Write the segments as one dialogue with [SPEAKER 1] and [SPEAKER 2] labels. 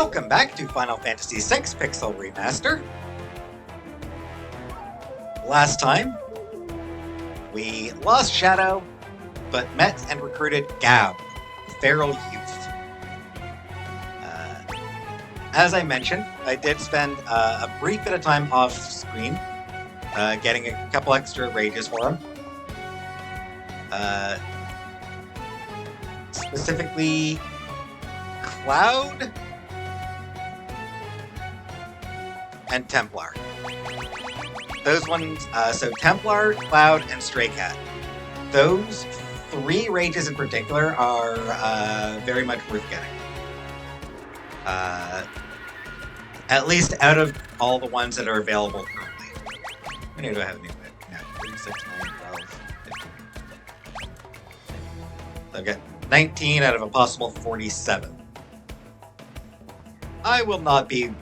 [SPEAKER 1] Welcome back to Final Fantasy VI Pixel Remaster. Last time, we lost Shadow, but met and recruited Gao, the feral youth. As I mentioned, I did spend a brief bit of time off screen, getting a couple extra rages for him. Specifically, Cloud and Templar. Those ones, so Templar, Cloud, and Stray Cat. Those three rages in particular are very much worth getting. At least out of all the ones that are available currently. How many do I have anyway? Yeah, 36, 9, 12, 15. I've got 19 out of a possible 47. I will not be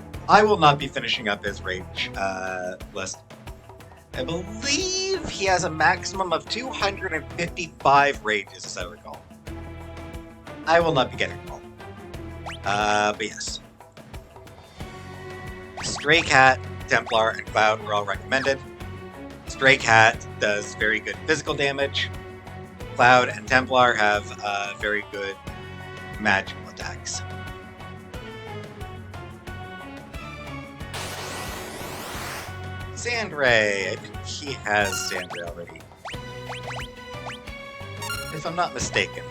[SPEAKER 1] finishing up his rage list. I believe he has a maximum of 255 rages, as I recall. I will not be getting them all. But yes. Stray Cat, Templar, and Cloud were all recommended. Stray Cat does very good physical damage. Cloud and Templar have very good magical attacks. Sandray, I think he has Sandray already. If I'm not mistaken.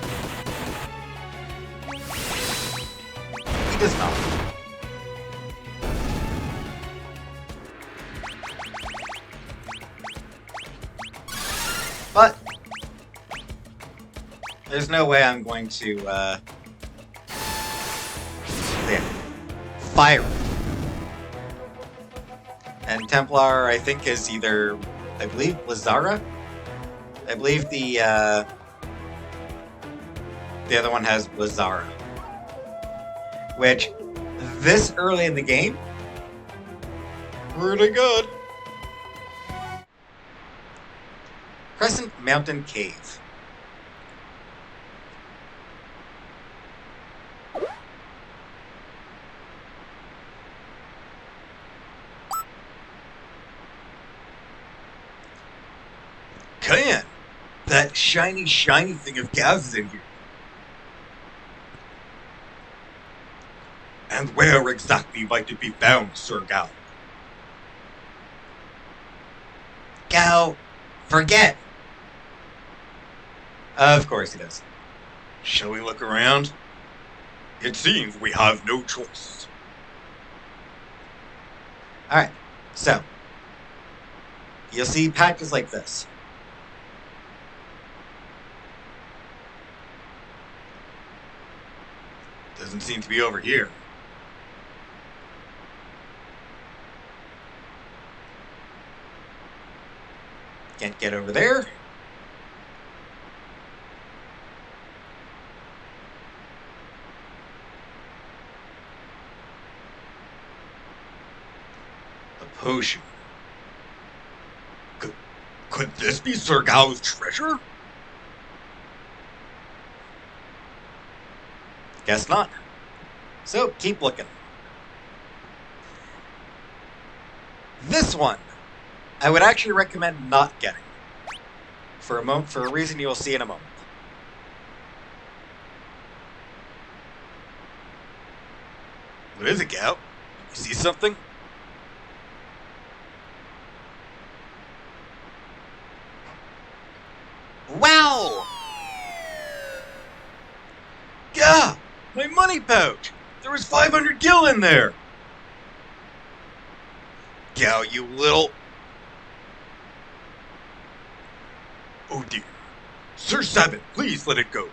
[SPEAKER 1] He does not. But there's no way I'm going to fire him. And Templar, I think, is either, I believe, Lazara? I believe the other one has Lazara. Which, this early in the game, pretty good. Crescent Mountain Cave. Can! That shiny thing of gas is in here. And where exactly might it be found, Sir Gao? Gao, forget! Of course he does. Shall we look around? It seems we have no choice. Alright, so you'll see patches like this. Doesn't seem to be over here. Can't get over there. A potion. Could this be Sir Gao's treasure? Guess not. So, keep looking. This one, I would actually recommend not getting. For a reason you will see in a moment. What is it, Gao? You see something? Wow! Gah! My money pouch! There was 500 gil in there! Gao, you little... Oh dear. Sir Sabin, please let it go.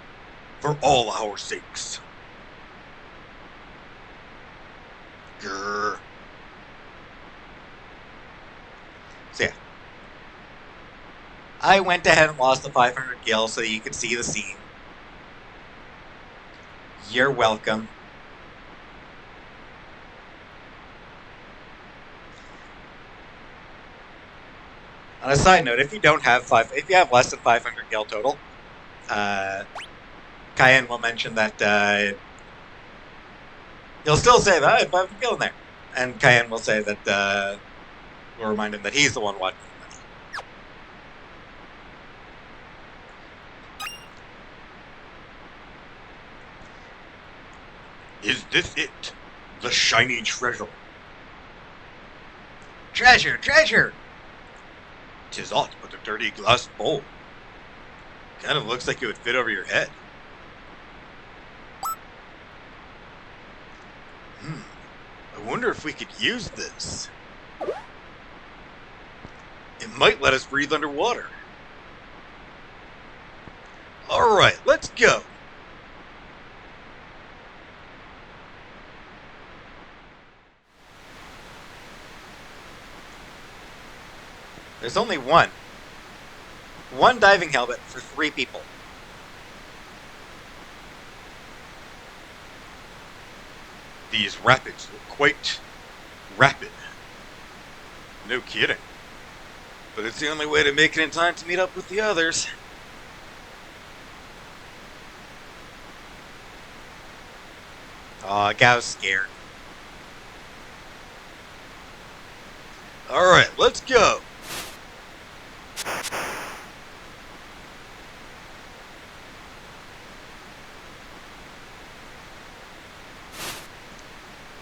[SPEAKER 1] For all our sakes. Grrr. So yeah. I went ahead and lost the 500 gil so that you could see the scene. You're welcome. On a side note, if you have less than 500 gil total, Cayenne will mention that He'll still say that if I'm feeling there. And Cayenne will say that, we'll remind him that he's the one watching the money. Is this it? The shiny treasure. Treasure, treasure! 'Tis aught but a dirty glass bowl. Kind of looks like it would fit over your head. I wonder if we could use this. It might let us breathe underwater. Alright, let's go. There's only one. One diving helmet for 3 people. These rapids look quite rapid. No kidding. But it's the only way to make it in time to meet up with the others. Aw, Gao's scared. Alright, let's go.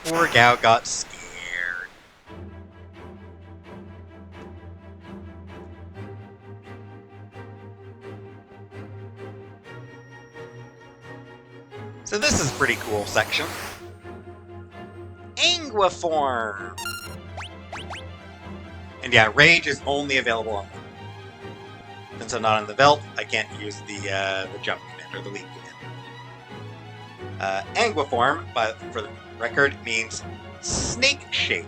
[SPEAKER 1] Poor Gao got scared. So this is a pretty cool section. Angua form. And yeah, Rage is only available on one. Since I'm not in the belt, I can't use the jump command or the leap command. Angua form, for the record, means snake shape.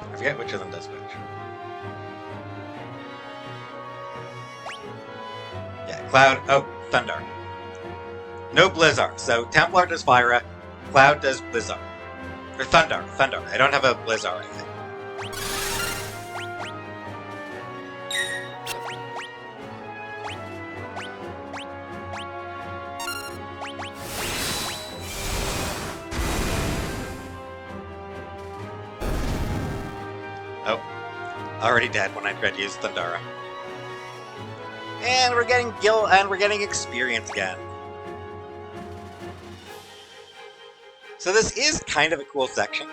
[SPEAKER 1] I forget which of them does which. Yeah, Cloud. Oh, Thunder. No Blizzard. So Templar does Fire, Cloud does Blizzard. Or Thunder. Thunder. I don't have a Blizzard yet. Oh. Already dead when I tried to use Thundara. And we're getting we're getting experience again. So this is kind of a cool section.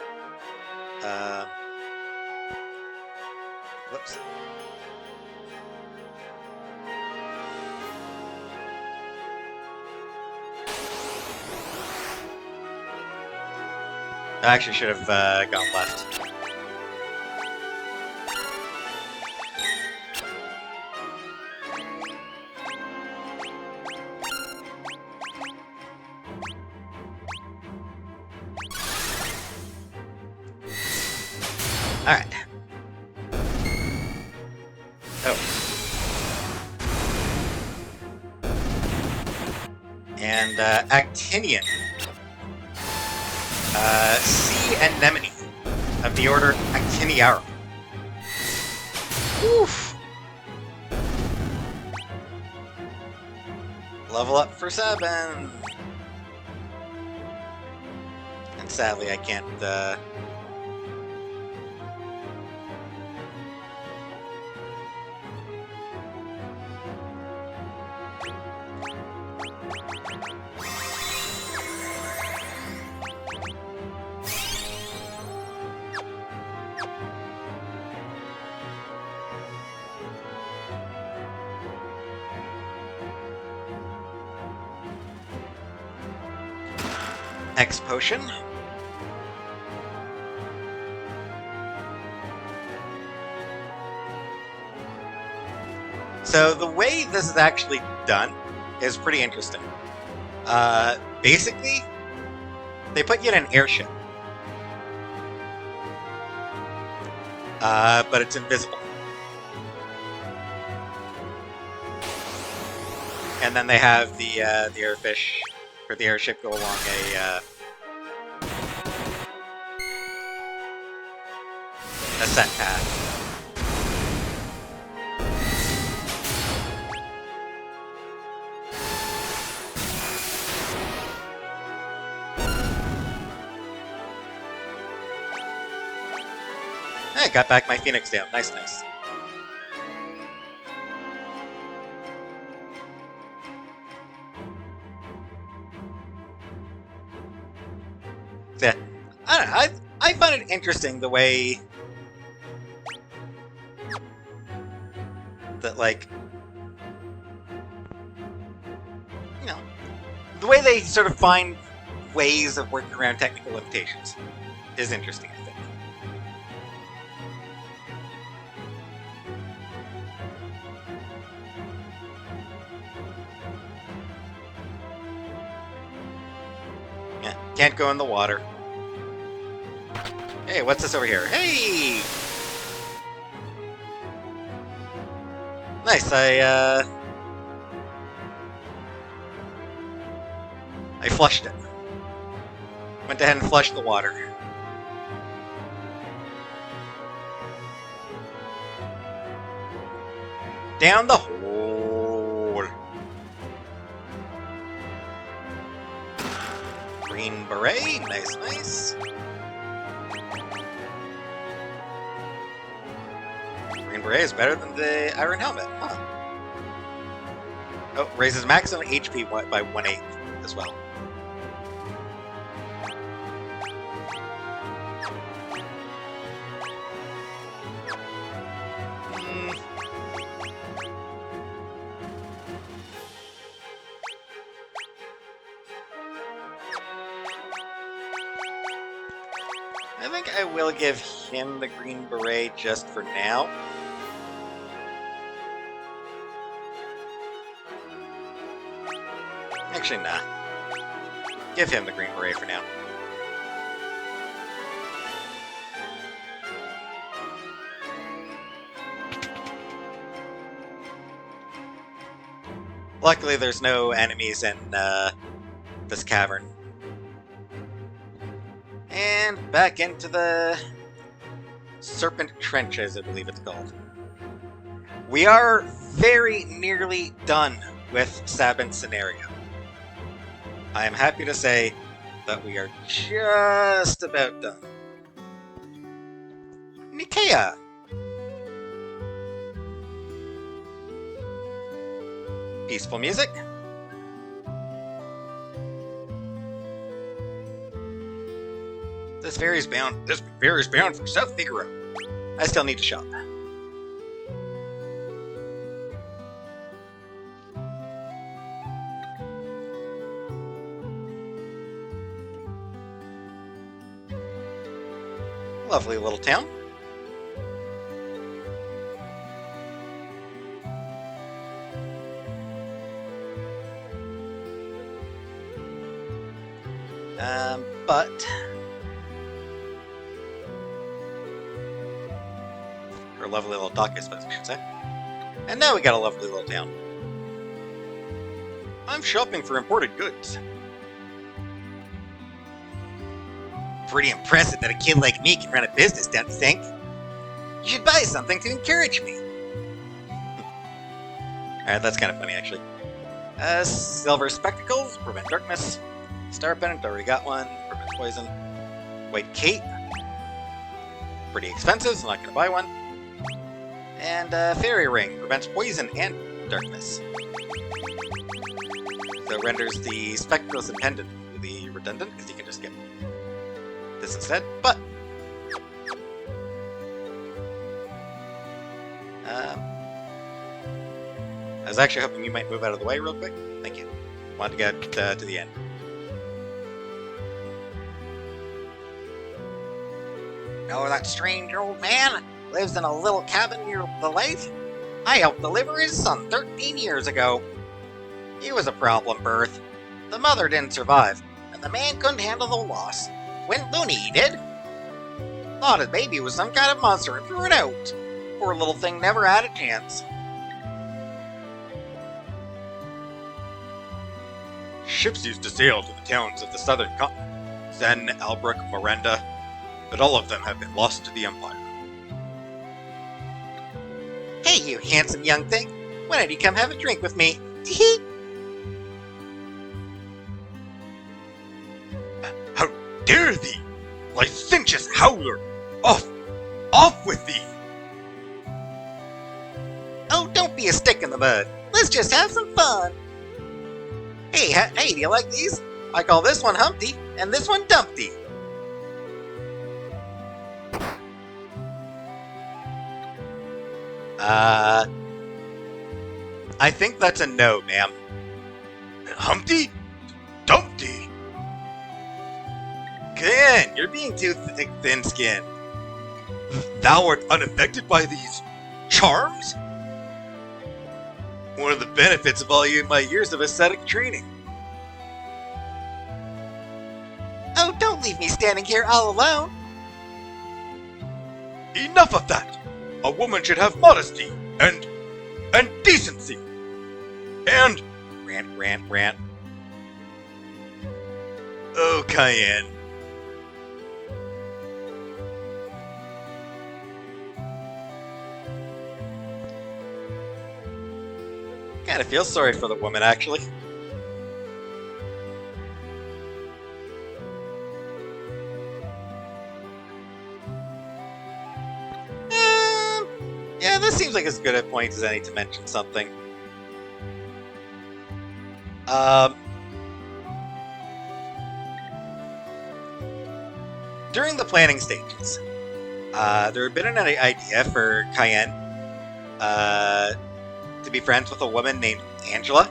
[SPEAKER 1] Whoops. I actually should have gone left. Alright. Oh. And Actinian. Sea Anemone of the order Actiniarum. Oof. Level up for 7. And sadly I can't X potion. So the way this is actually done is pretty interesting. Basically, they put you in an airship. But it's invisible. And then they have the airfish, or the airship go along a set path. I got back my Phoenix down. Nice, nice. Yeah, I don't know. I find it interesting the way that, like, you know, the way they sort of find ways of working around technical limitations is interesting, I think. Yeah, can't go in the water. Hey, what's this over here? Hey! Nice, I flushed it. Went ahead and flushed the water. Down the hole. Green beret, nice, nice. Green beret is better than the iron helmet, huh? Oh, raises maximum HP by 1/8 as well. I think I will give him the green beret just for now. Actually, nah. Give him the green beret for now. Luckily, there's no enemies in this cavern. And back into the Serpent Trenches, I believe it's called. We are very nearly done with Sabin's scenario. I am happy to say that we are just about done. Nikea! Peaceful music. This ferry's bound for South Figaro. I still need to shop. Lovely little town. But or a lovely little dock, I suppose I should say. And now we got a lovely little town. I'm shopping for imported goods. Pretty impressive that a kid like me can run a business, don't you think? You should buy something to encourage me. Alright, that's kind of funny, actually. Silver spectacles, prevent darkness. Star pendant, already got one. Prevent poison. White cape. Pretty expensive, so I'm not going to buy one. And fairy ring, prevents poison and darkness. So renders the spectacles and pendant really redundant, because you can just get this instead, but I was actually hoping you might move out of the way real quick. Thank you. Wanted to get to the end. Know that strange old man lives in a little cabin near the lake? I helped deliver his son 13 years ago. He was a problem birth. The mother didn't survive, and the man couldn't handle the loss. Went loony, he did. Thought his baby was some kind of monster and threw it out. Poor little thing never had a chance. Ships used to sail to the towns of the southern continent, Zen, Albrook, Miranda, but all of them have been lost to the Empire. Hey, you handsome young thing! Why don't you come have a drink with me? Tee-hee! How dare thee! Licentious howler! Off with thee! Oh, don't be a stick in the mud. Let's just have some fun. Hey, do you like these? I call this one Humpty, and this one Dumpty. I think that's a no, ma'am. Humpty? Dumpty? Ken, you're being too thin-skinned. Thou art unaffected by these charms? One of the benefits of all my years of ascetic training. Oh, don't leave me standing here all alone. Enough of that! A woman should have modesty and decency. And rant. Oh, Cayenne. Kinda feel sorry for the woman, actually. Yeah, this seems like as good a point as any to mention something. During the planning stages, there had been an idea for Cayenne to be friends with a woman named Angela.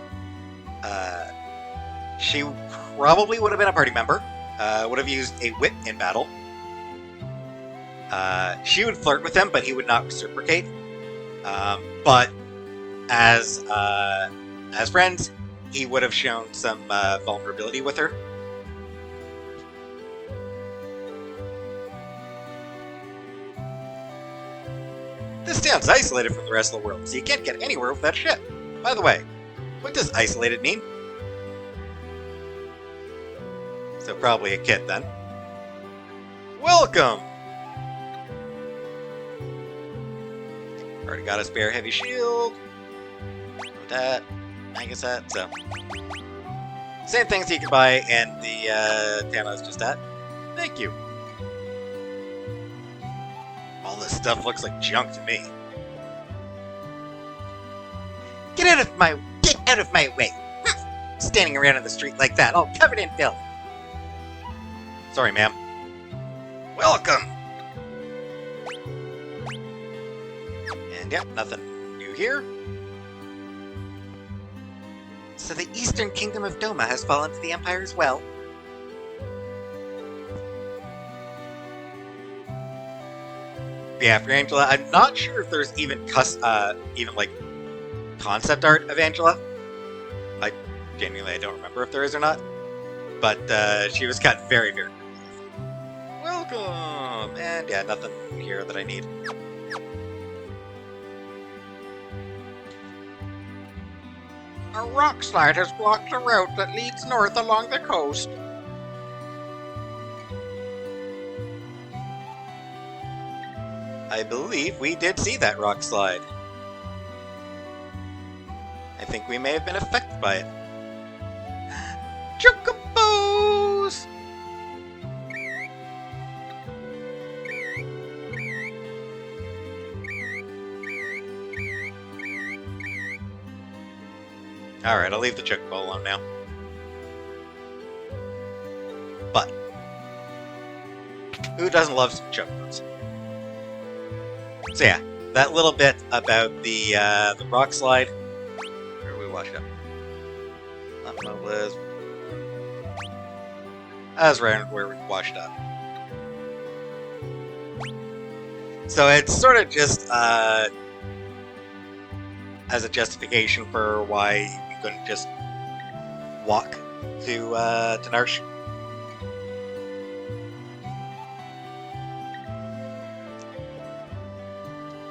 [SPEAKER 1] She probably would have been a party member, would have used a whip in battle. She would flirt with him, but he would not reciprocate. But as friends, he would have shown some vulnerability with her. This town's isolated from the rest of the world, so you can't get anywhere with that ship. By the way, what does isolated mean? So probably a kid, then. Welcome! Already got a spare heavy shield. With that, I guess that, so. Same things you can buy in the town I was just at. Thank you. All this stuff looks like junk to me. Get out of my way! Standing around in the street like that, all covered in filth. Sorry, ma'am. Welcome! And yep, nothing new here. So the Eastern Kingdom of Doma has fallen to the Empire as well. Yeah, for Angela, I'm not sure if there's even like concept art of Angela. I genuinely don't remember if there is or not. But she was got very, very welcome, and yeah, nothing here that I need. A rock slide has blocked the route that leads north along the coast. I believe we did see that rock slide. I think we may have been affected by it. Chocobos! Alright, I'll leave the chocobo alone now. But who doesn't love some chocobos? So yeah, that little bit about the rock slide. Where we washed up. Not my list. That's right where we washed up. So it's sort of just as a justification for why we couldn't just walk to Narsh.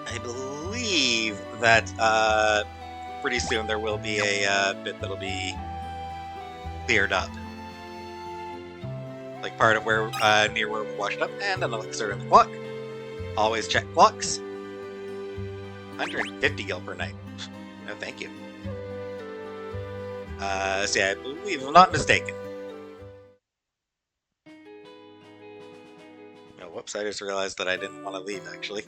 [SPEAKER 1] I believe that pretty soon there will be a bit that'll be cleared up. Like part of where, near where we washed up, and an elixir in the clock. Always check clocks. 150 gil per night. No, thank you. See, I believe I'm not mistaken. Oh, whoops, I just realized that I didn't want to leave, actually.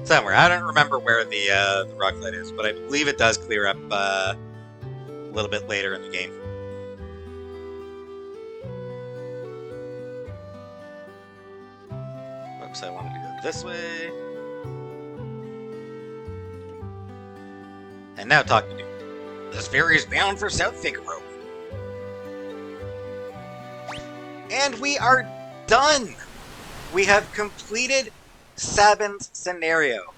[SPEAKER 1] Somewhere. I don't remember where the rock slide is, but I believe it does clear up a little bit later in the game. Whoops, I wanted to go this way. And now talk to me. This ferry is bound for South Figaro. And we are done! We have completed Sabin's scenario.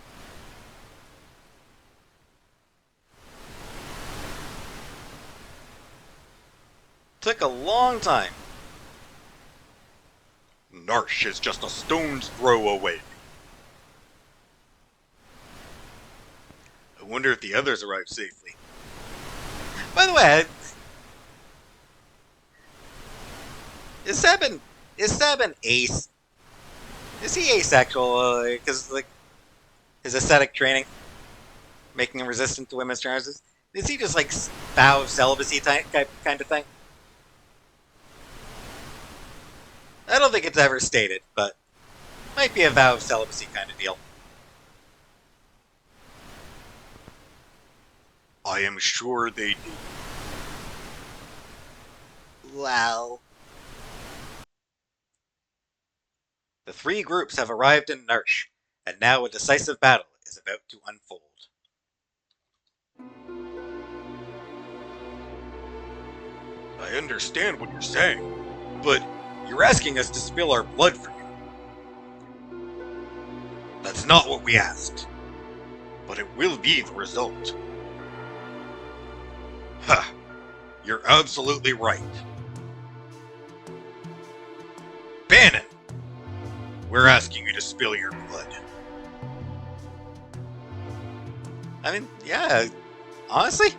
[SPEAKER 1] Took a long time. Narsh is just a stone's throw away. I wonder if the others arrived safely. By the way, is Sabin ace? Is he asexual? Because like his ascetic training, making him resistant to women's charms. Is he just like vow of celibacy type kind of thing? I don't think it's ever stated, but might be a vow of celibacy kind of deal. I am sure they do. Well. The three groups have arrived in Narsh, and now a decisive battle is about to unfold. I understand what you're saying, but you're asking us to spill our blood for you. That's not what we asked, but it will be the result. Ha! You're absolutely right. Bannon! We're asking you to spill your blood. I mean, yeah, honestly,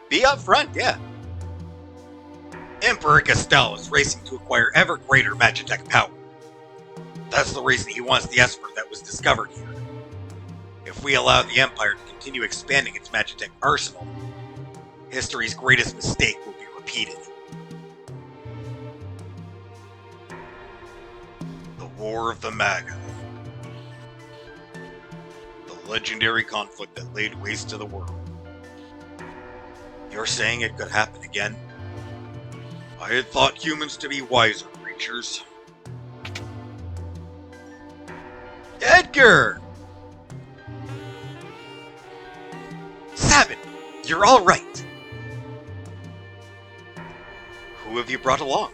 [SPEAKER 1] be upfront, yeah. Emperor Gastel is racing to acquire ever greater Magitech power. That's the reason he wants the Esper that was discovered here. If we allow the Empire to continue expanding its Magitech arsenal, history's greatest mistake will be repeated. The War of the Maga. The legendary conflict that laid waste to the world. You're saying it could happen again? I had thought humans to be wiser creatures. Edgar! Sabin, you're all right. Who have you brought along?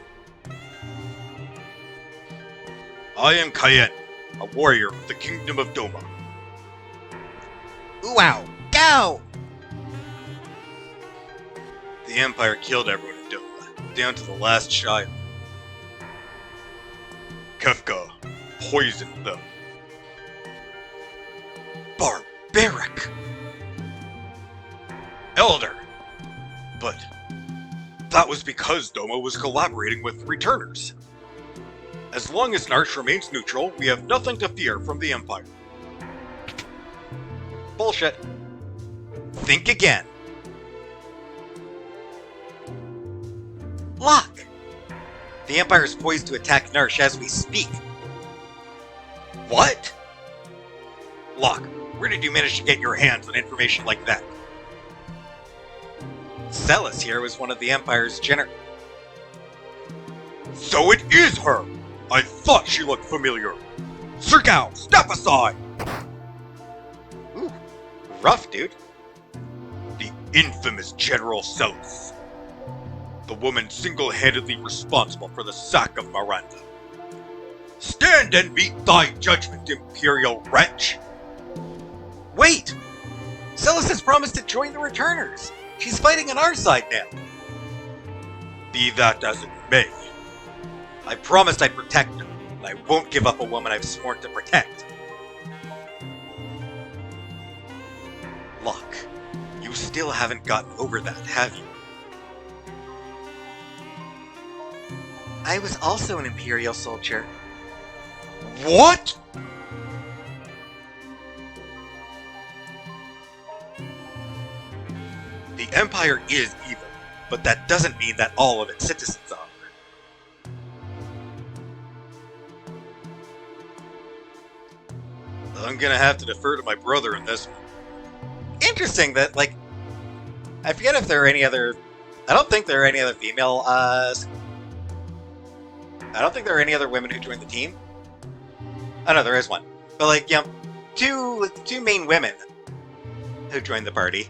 [SPEAKER 1] I am Cayenne, a warrior of the Kingdom of Doma. Ooh-ow! Go! The Empire killed everyone in Doma, down to the last child. Kefka poisoned them. Barbaric! Elder! But that was because Doma was collaborating with returners. As long as Narsh remains neutral, we have nothing to fear from the Empire. Bullshit. Think again. Locke! The Empire is poised to attack Narsh as we speak. What? Locke, where did you manage to get your hands on information like that? Celis here was one of the Empire's So it is her! I thought she looked familiar! Sergal, step aside! Ooh, rough, dude. The infamous General Celis. The woman single-handedly responsible for the sack of Miranda. Stand and meet thy judgment, Imperial wretch! Wait! Celis has promised to join the Returners! She's fighting on our side now! Be that as it may, I promised I'd protect her, and I won't give up a woman I've sworn to protect. Locke, you still haven't gotten over that, have you? I was also an Imperial soldier. What?! The Empire is evil, but that doesn't mean that all of its citizens are. I'm gonna have to defer to my brother in this one. Interesting that, like, I forget if there are any other... I don't think there are any other female, I don't think there are any other women who joined the team. Oh no, there is one. But, like, you know, two main women who joined the party.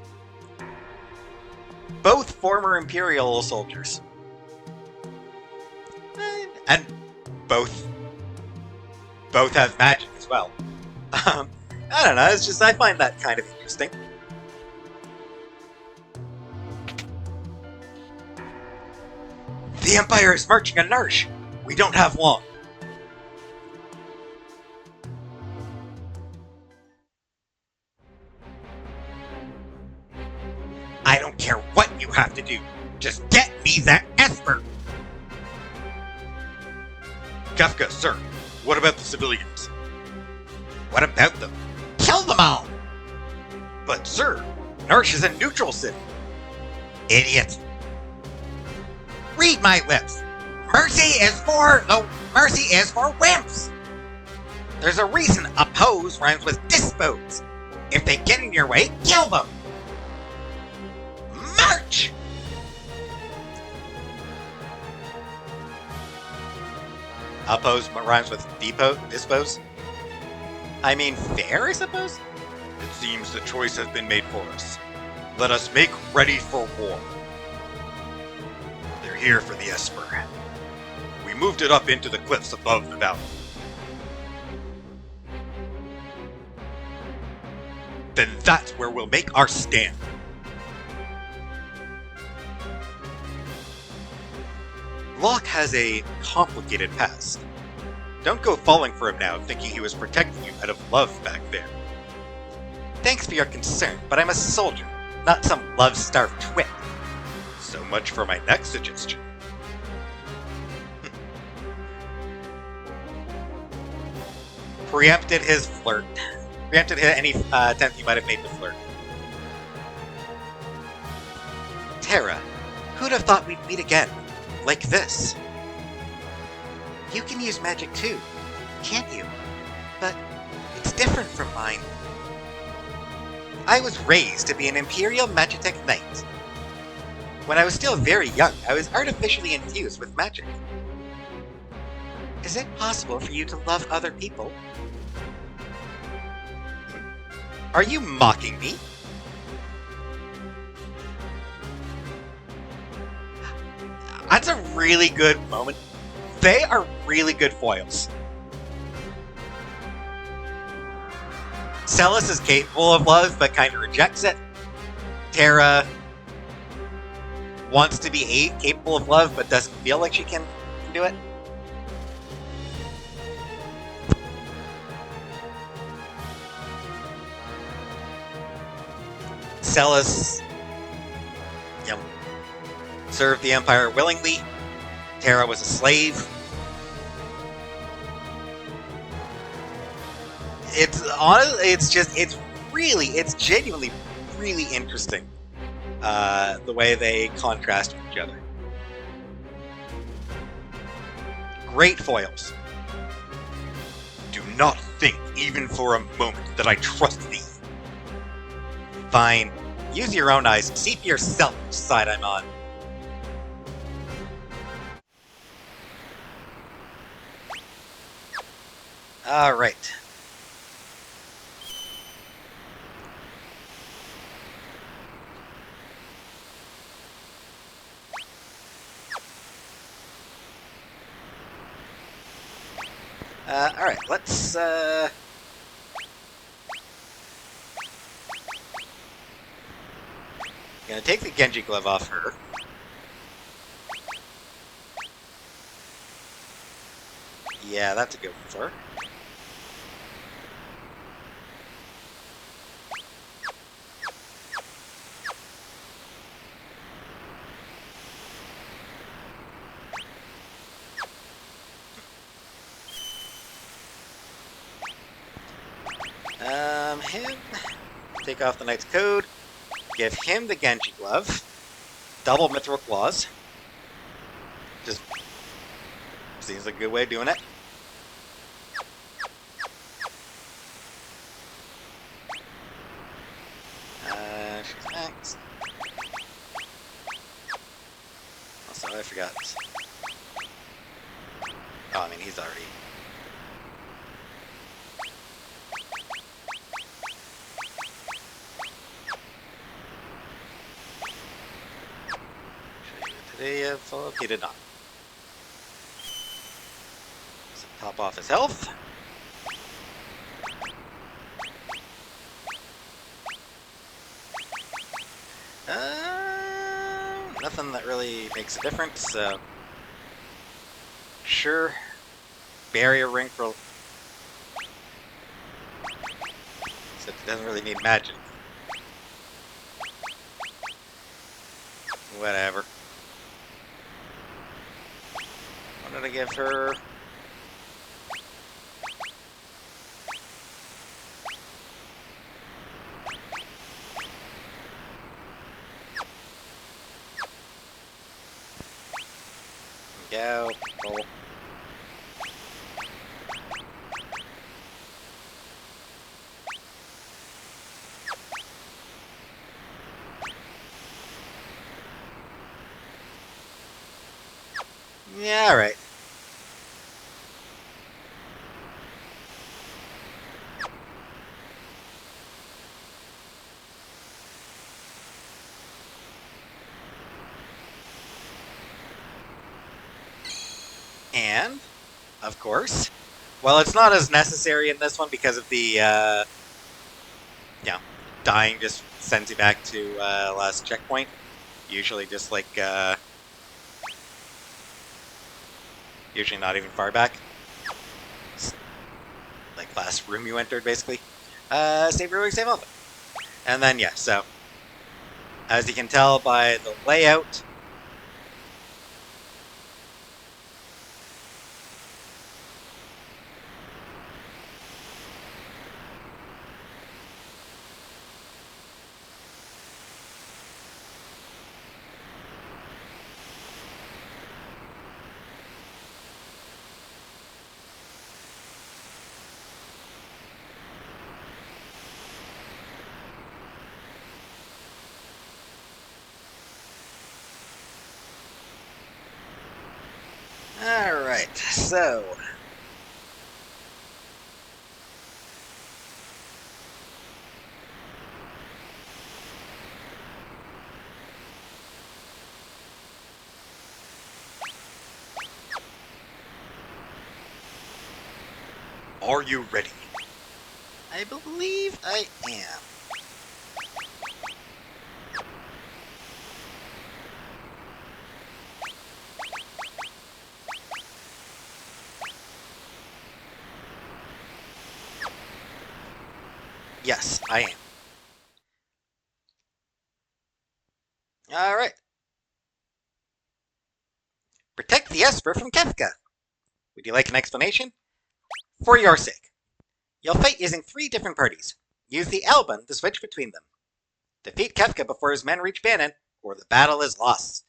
[SPEAKER 1] Both former Imperial soldiers. And both have magic as well. I don't know, it's just, I find that kind of interesting. The Empire is marching on Narsh! We don't have long! I don't care what you have to do. Just get me that Esper! Kafka, sir, what about the civilians? What about them? Kill them all! But sir, Narsh is a neutral city. Idiot. Read my lips. Mercy is for wimps. There's a reason oppose rhymes with dispose. If they get in your way, kill them. March! Oppose rhymes with dispose? I mean, fair, I suppose? It seems the choice has been made for us. Let us make ready for war. They're here for the Esper. We moved it up into the cliffs above the valley. Then that's where we'll make our stand. Locke has a complicated past. Don't go falling for him now, thinking he was protecting you out of love back there. Thanks for your concern, but I'm a soldier, not some love-starved twit. So much for my next suggestion. Preempted his flirt. Preempted any attempt he might have made to flirt. Terra, who'd have thought we'd meet again? Like this. You can use magic too, can't you? But it's different from mine. I was raised to be an Imperial Magitech Knight. When I was still very young, I was artificially infused with magic. Is it possible for you to love other people? Are you mocking me? That's a really good moment. They are really good foils. Celis is capable of love, but kind of rejects it. Terra wants to be capable of love, but doesn't feel like she can do it. Celis, you know, served the Empire willingly. Terra was a slave. It's genuinely really interesting, the way they contrast with each other. Great foils. Do not think, even for a moment, that I trust thee. Fine. Use your own eyes and see for yourself which side I'm on. Alright. Alright, let's, gonna take the Genji glove off her. Yeah, that's a good one for her. Him. Take off the Knight's Code. Give him the Genji Glove. Double Mithril Claws. Just seems like a good way of doing it. She's next. Also, I forgot. Oh, I mean, he's already... Today, follow-up, he did not. So top off his health. Nothing that really makes a difference, so... Sure. Barrier ring for... Except it doesn't really need magic. Whatever. What did I give her? Go. Roll. Yeah, alright. And, of course, well, it's not as necessary in this one because of the, dying just sends you back to last checkpoint. Usually just like, usually not even far back. Like last room you entered, basically. Save Ruin, save Elephant. And then, yeah, so, as you can tell by the layout, alright, so... Are you ready? I believe I am. Yes, I am. Alright. Protect the Esper from Kefka. Would you like an explanation? For your sake. You'll fight using 3 different parties. Use the Alban to switch between them. Defeat Kefka before his men reach Bannon, or the battle is lost.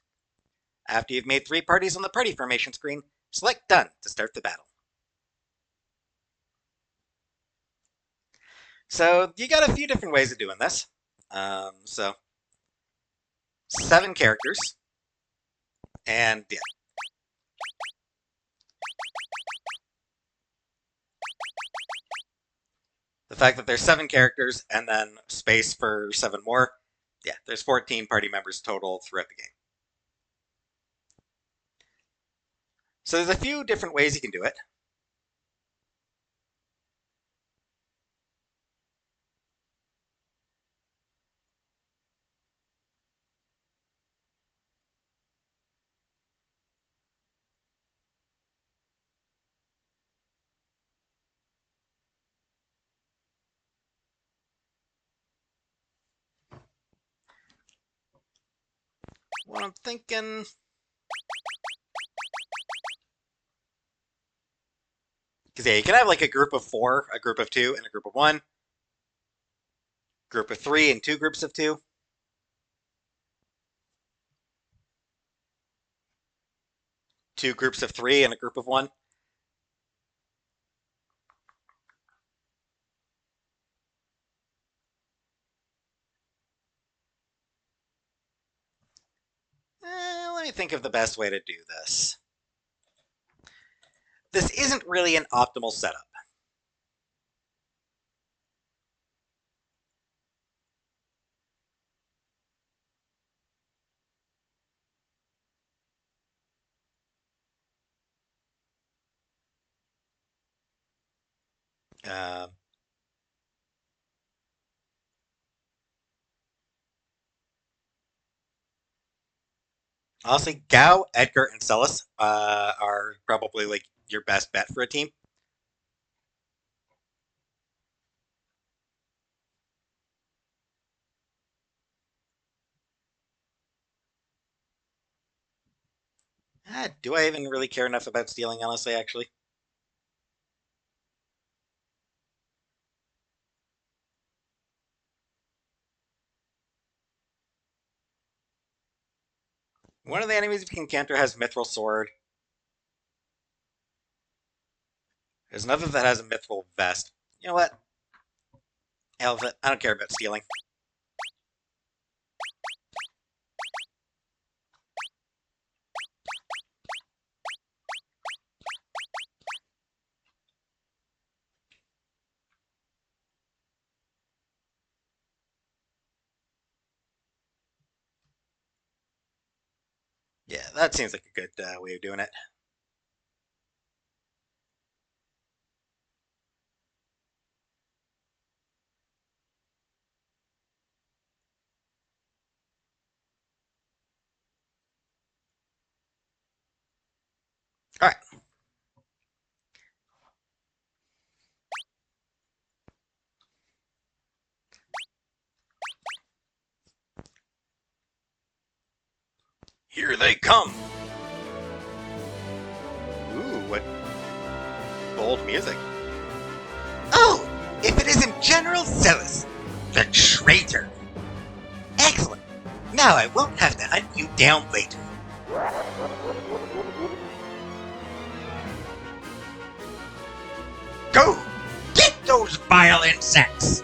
[SPEAKER 1] After you've made 3 parties on the party formation screen, select Done to start the battle. So, you got a few different ways of doing this. 7 characters. And, yeah. The fact that there's 7 characters and then space for 7 more, yeah, there's 14 party members total throughout the game. So there's a few different ways you can do it. what I'm thinking. Because yeah, you can have like a group of 4, a group of 2, and a group of 1. Group of 3 and 2 groups of 2. Two groups of 3 and a group of 1. Let me think of the best way to do this. This isn't really an optimal setup. Uh, Honestly, Gao, Edgar, and Celis are probably like your best bet for a team. Do I even really care enough about stealing, honestly, actually? One of the enemies you can encounter has Mithril Sword. There's another that has a Mithril Vest. You know what? Hell with it. I don't care about stealing. Yeah, that seems like a good way of doing it. Alright. Here they come! Ooh, what bold music. Oh! If it isn't General Celis, the traitor! Excellent! Now I won't have to hunt you down later. Go! Get those vile insects!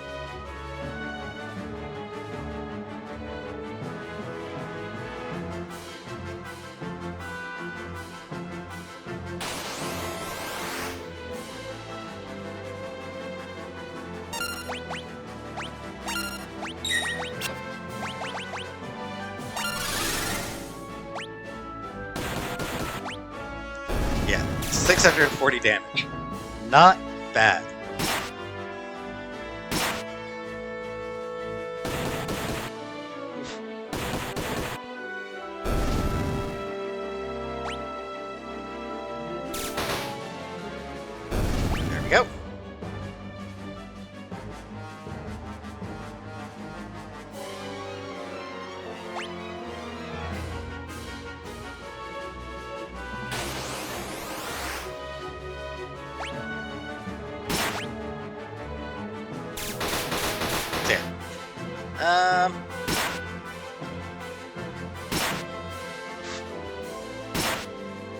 [SPEAKER 1] Yeah, 640 damage. Not bad. There we go.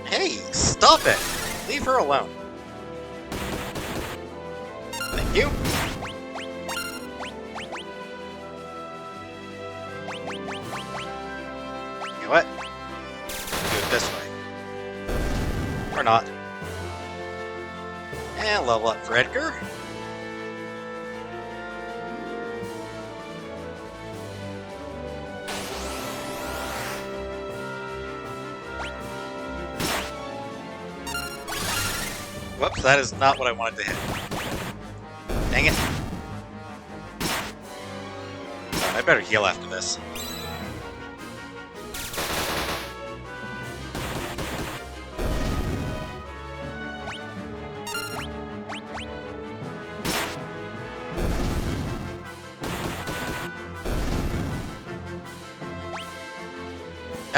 [SPEAKER 1] Hey, stop it! Leave her alone. Thank you. You know what? Do it this way. Or not. And level up for Edgar. Whoops, that is not what I wanted to hit. Dang it. I better heal after this.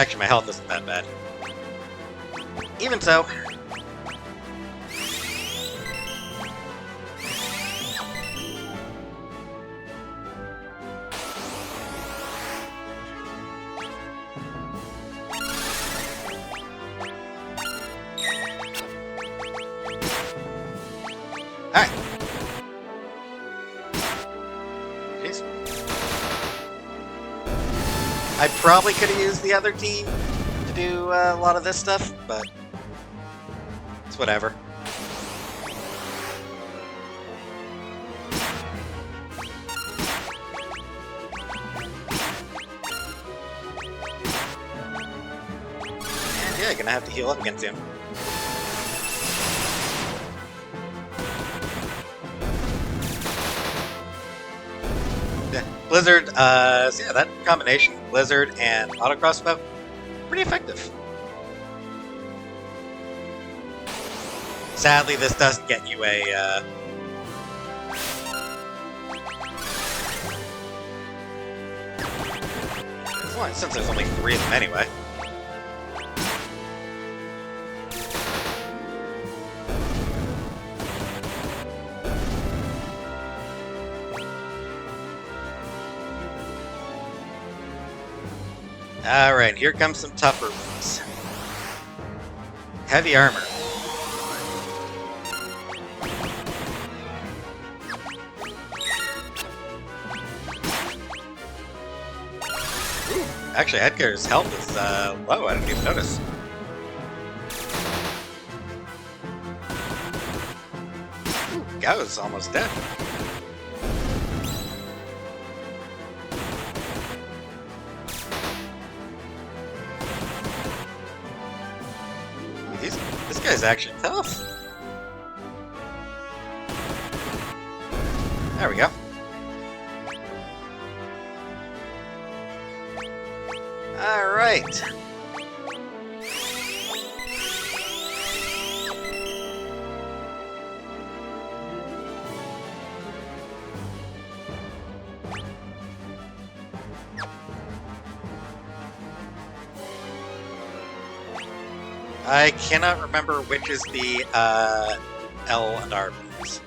[SPEAKER 1] Actually, my health isn't that bad. Even so. Alright. Jeez. I probably could have used the other team to do a lot of this stuff, but it's whatever. And yeah, gonna have to heal up again soon. Yeah, Blizzard, so yeah, that combination, Blizzard and auto crossbow, pretty effective. Sadly, this doesn't get you a, since there's only 3 of them anyway. Alright, here comes some tougher ones. Heavy armor. Ooh, actually, Edgar's health is low, I didn't even notice. Ooh, Gao's almost dead. This guy's actually tough. There we go. Alright. I cannot remember which is the L and R moves.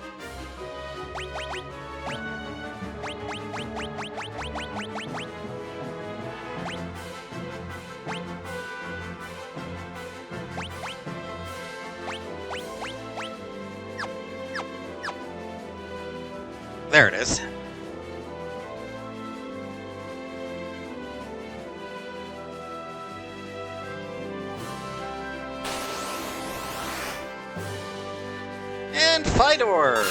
[SPEAKER 1] There it is. And Fidor!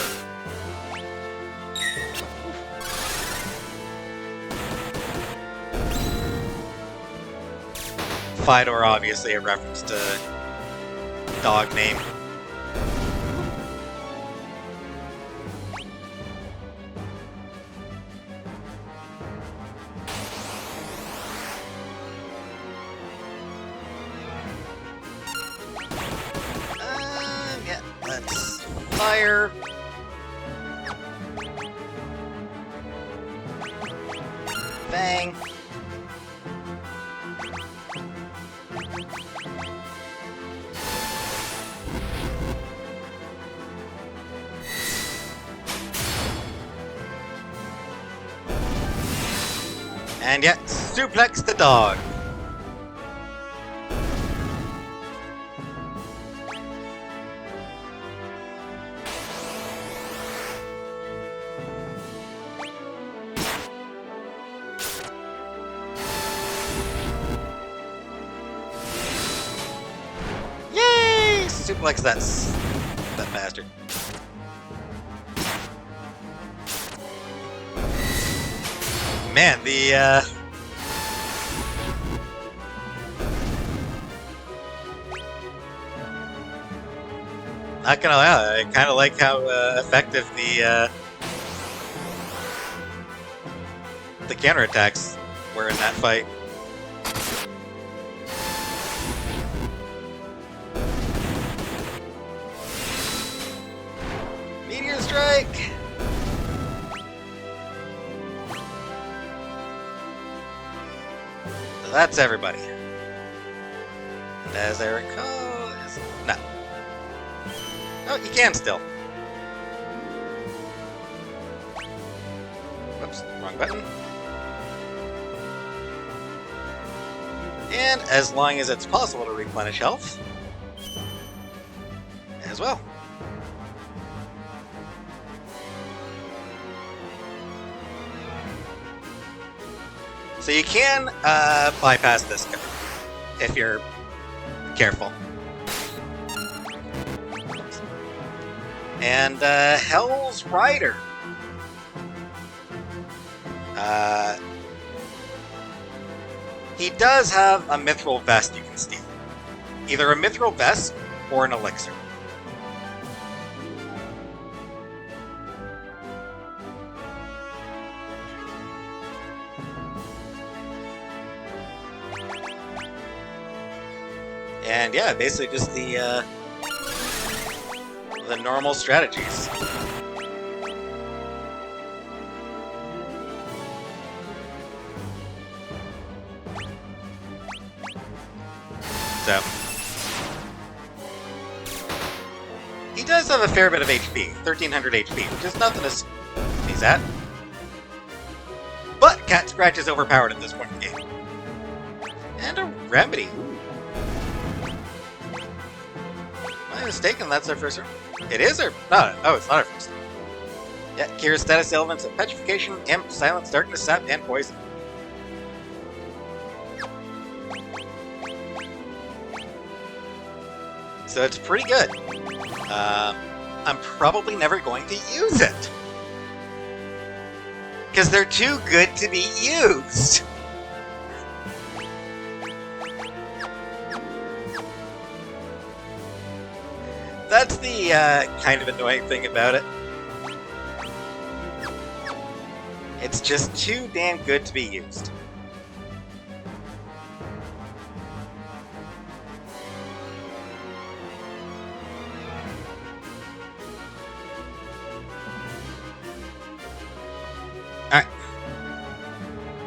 [SPEAKER 1] Fidor, obviously a reference to dog name. Yeah, let's fire. Bang. And yet, suplex the dog. Yay! Suplex that bastard. Man, not gonna lie, I kind of like how effective the counterattacks were in that fight. Meteor strike. So that's everybody. As I recall, no. Oh, you can still. Whoops, wrong button. And as long as it's possible to replenish health, as well. So you can bypass this guy if you're careful. And Hell's Rider. He does have a mithril vest you can steal. Either a mithril vest or an elixir. And yeah, basically just the normal strategies. So he does have a fair bit of HP, 1300 HP, which is nothing to sneeze at. But Cat Scratch is overpowered at this point in the game. And a remedy. Am I mistaken? That's our first room. It is our... No, oh, it's not our first room. Yeah, cures status elements of Petrification, Imp, Silence, Darkness, Sap, and Poison. So it's pretty good. I'm probably never going to use it. Because they're too good to be used. That's the kind of annoying thing about it. It's just too damn good to be used. Alright.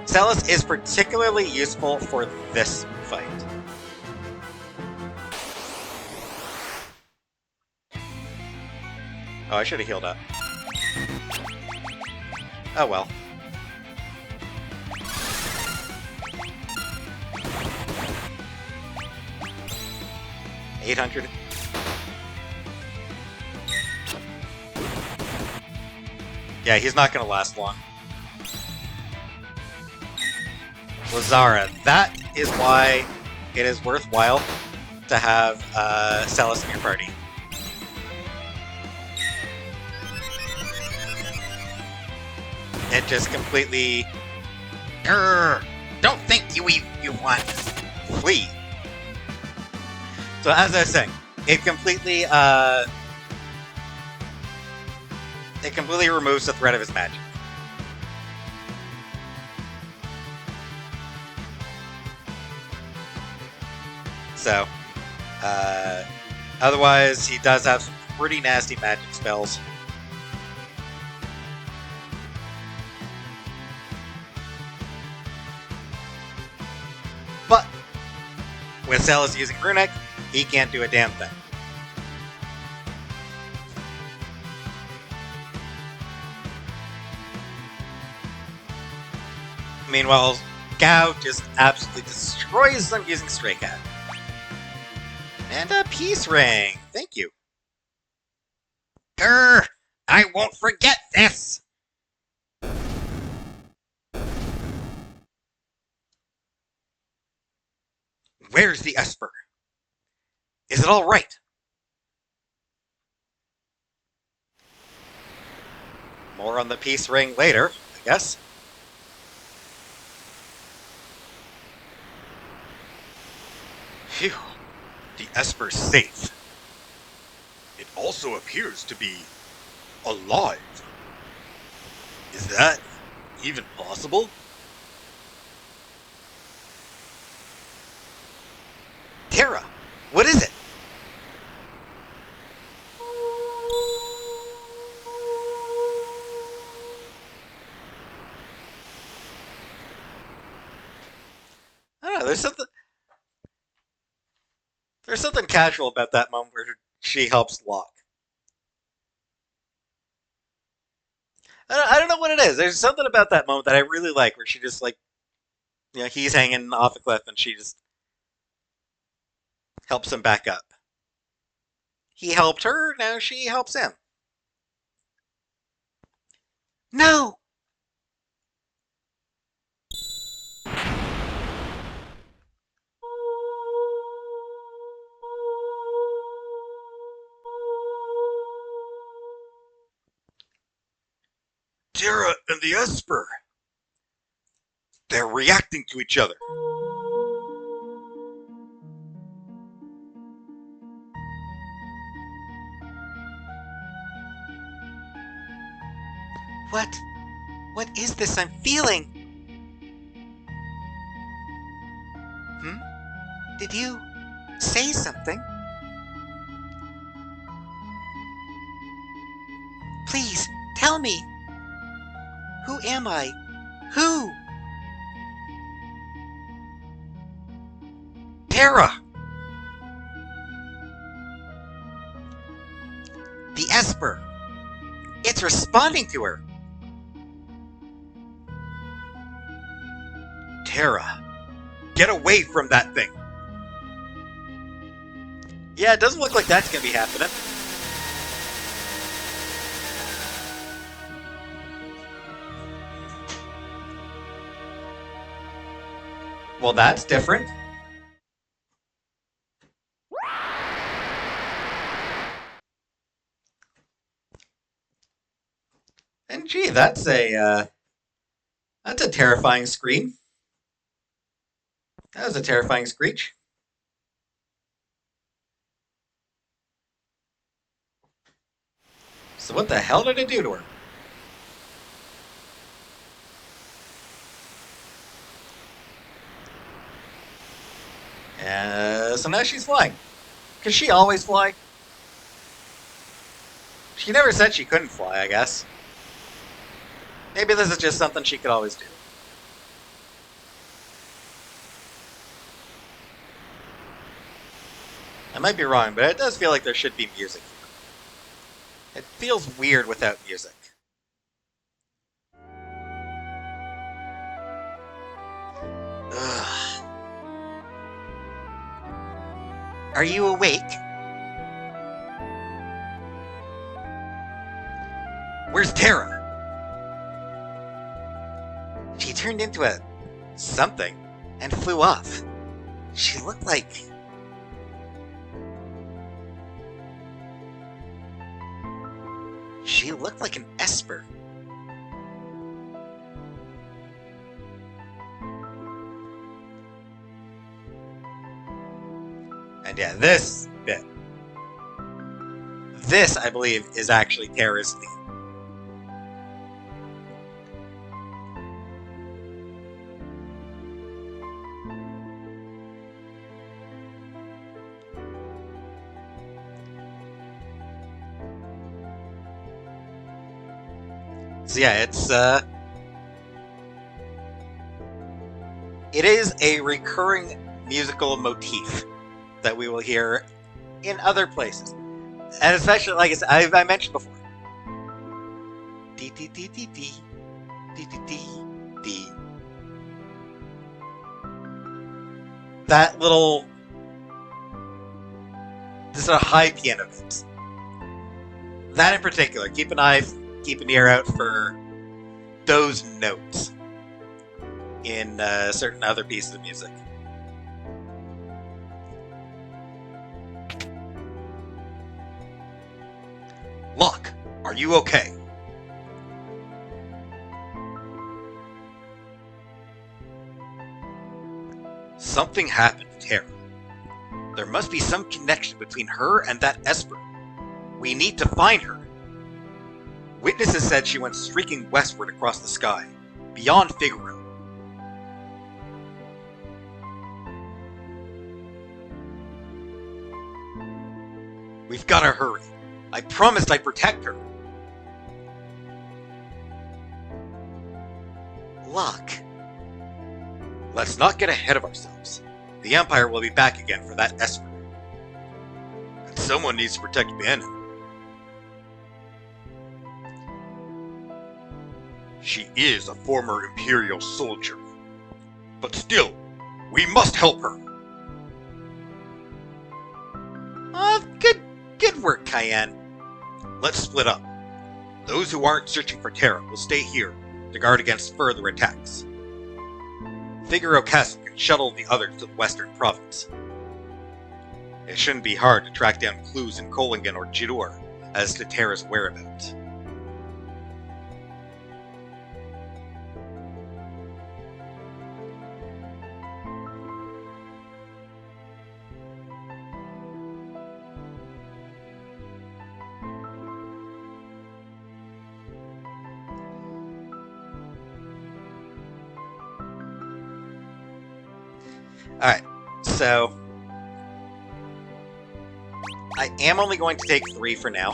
[SPEAKER 1] Celis is particularly useful for this fight. Oh, I should have healed up. Oh well. $800. Yeah, he's not gonna last long. Lazara, that is why it is worthwhile to have Celis in your party. It just completely... Don't think you want to flee. So as I was saying, it completely removes the threat of his magic. So, otherwise, he does have some pretty nasty magic spells. But, with Celis using Runic, he can't do a damn thing. Meanwhile, Gao just absolutely destroys them using Stray Cat. And a peace ring. Thank you. Grr! I won't forget this! Where's the Esper? Is it all right? More on the peace ring later, I guess. Phew. The Esper's safe.
[SPEAKER 2] It also appears to be alive.
[SPEAKER 1] Is that even possible? Terra, what is it? I don't know, there's something... There's something casual about that moment where she helps Locke. I don't know what it is. There's something about that moment that I really like, where she just like, he's hanging off a cliff and she just helps him back up. He helped her, now she helps him. No!
[SPEAKER 2] Tara and the Esper. They're reacting to each other.
[SPEAKER 1] What is this I'm feeling? Did you say something? Please, tell me. Who am I? Who?
[SPEAKER 2] Tara!
[SPEAKER 1] The Esper. It's responding to her.
[SPEAKER 2] Tara, get away from that thing.
[SPEAKER 1] Yeah, it doesn't look like that's gonna be happening. Well, that's different. And gee, that's a terrifying scream. That was a terrifying screech. So what the hell did it do to her? So now she's flying. Can she always fly? She never said she couldn't fly, I guess. Maybe this is just something she could always do. I might be wrong, but it does feel like there should be music here. It feels weird without music. Ugh. Are you awake?
[SPEAKER 2] Where's Tara?
[SPEAKER 1] She turned into a something and flew off. She looked like... She looked like an Esper. And yeah, this bit. This, I believe, is actually Tara's theme. So yeah, it is a recurring musical motif that we will hear in other places, and especially, like I mentioned before, D D D D D D D D D. That little, this is a high piano bit. That in particular, keep an ear out for those notes in certain other pieces of music.
[SPEAKER 2] Locke, are you okay? Something happened to Tara. There must be some connection between her and that Esper. We need to find her. Witnesses said she went streaking westward across the sky, beyond Figaro. We've gotta hurry. I promised I'd protect her.
[SPEAKER 1] Locke.
[SPEAKER 2] Let's not get ahead of ourselves. The Empire will be back again for that Esper. Someone needs to protect Bannon. She is a former Imperial soldier. But still, we must help her.
[SPEAKER 1] Good work, Cayenne.
[SPEAKER 2] Let's split up. Those who aren't searching for Terra will stay here to guard against further attacks. Figaro Castle can shuttle the others to the western province. It shouldn't be hard to track down clues in Kolingen or Jidur as to Terra's whereabouts.
[SPEAKER 1] Alright, so I am only going to take 3 for now.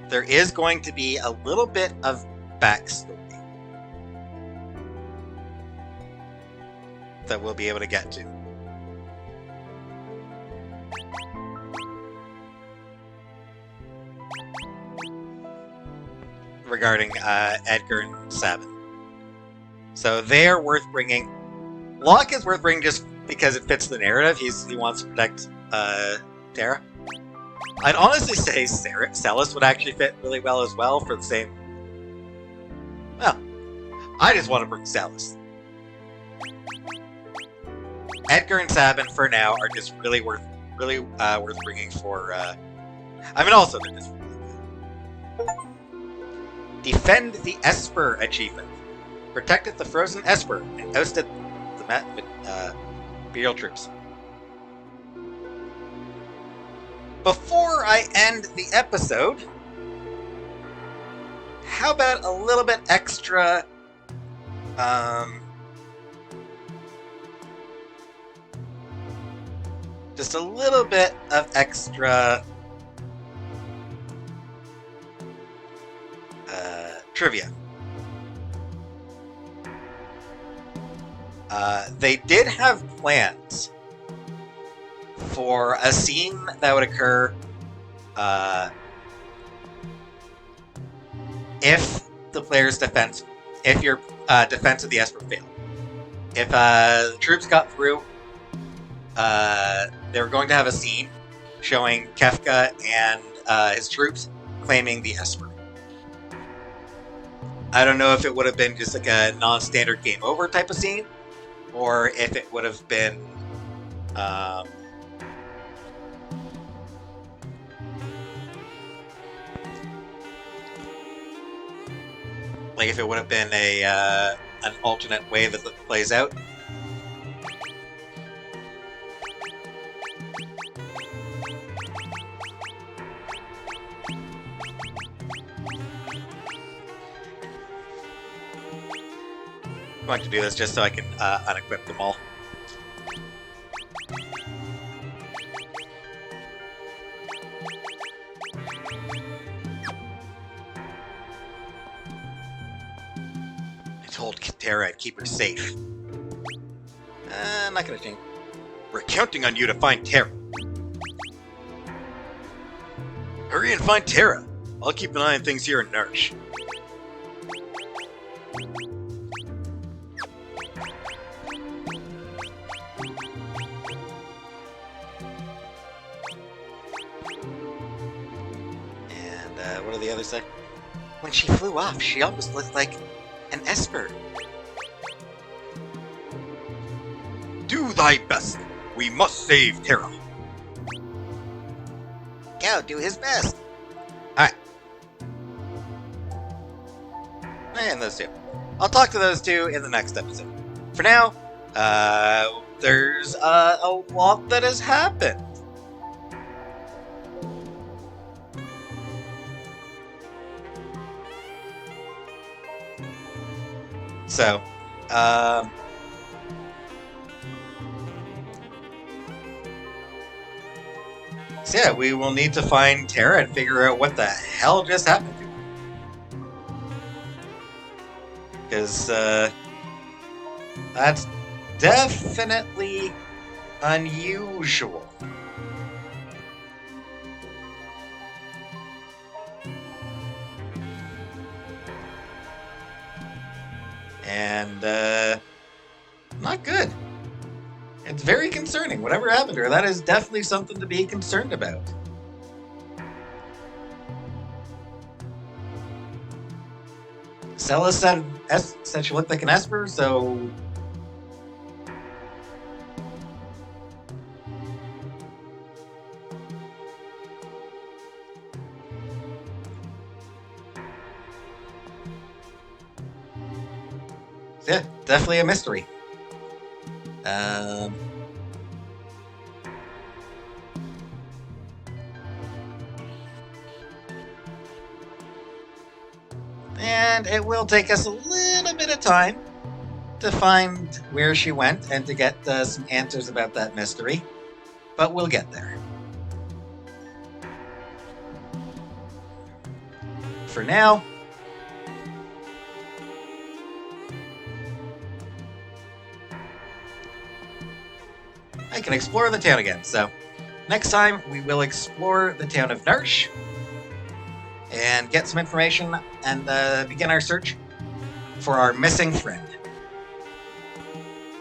[SPEAKER 1] There is going to be a little bit of backstory that we'll be able to get to. Regarding Edgar and Sabin. So they're worth bringing. Locke is worth bringing just because it fits the narrative. He wants to protect Terra. I'd honestly say Celis would actually fit really well as well for the same... Well, I just want to bring Celis. Edgar and Sabin for now are just really worth bringing for... I mean, also they're just really good. Defend the Esper achievement. Protected the frozen Esper and ousted the Imperial troops. Before I end the episode, how about a little bit extra just a little bit of extra trivia. They did have plans for a scene that would occur if the player's defense, if your defense of the Esper failed. If the troops got through, they were going to have a scene showing Kefka and his troops claiming the Esper. I don't know if it would have been just like a non-standard game over type of scene, or if it would have been like if it would have been a an alternate way that it plays out. I'm going to do this just so I can unequip them all. I told Terra I'd keep her safe. I'm not gonna change. We're counting on you to find Terra. Hurry and find Terra. I'll keep an eye on things here in Nourish. What are the others say? When she flew off, she almost looked like an Esper.
[SPEAKER 2] Do thy best. We must save Terra.
[SPEAKER 1] Go, do his best. Alright. And those two. I'll talk to those two in the next episode. For now, there's a lot that has happened. So, yeah, we will need to find Terra and figure out what the hell just happened to her. Because, definitely unusual. And, not good. It's very concerning. Whatever happened to her, that is definitely something to be concerned about. Sella said she looked like an Esper, so... yeah, definitely a mystery. And it will take us a little bit of time to find where she went and to get some answers about that mystery. But we'll get there. For now, I can explore the town again. So next time we will explore the town of Narsh and get some information and begin our search for our missing friend.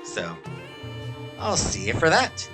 [SPEAKER 1] So I'll see you for that.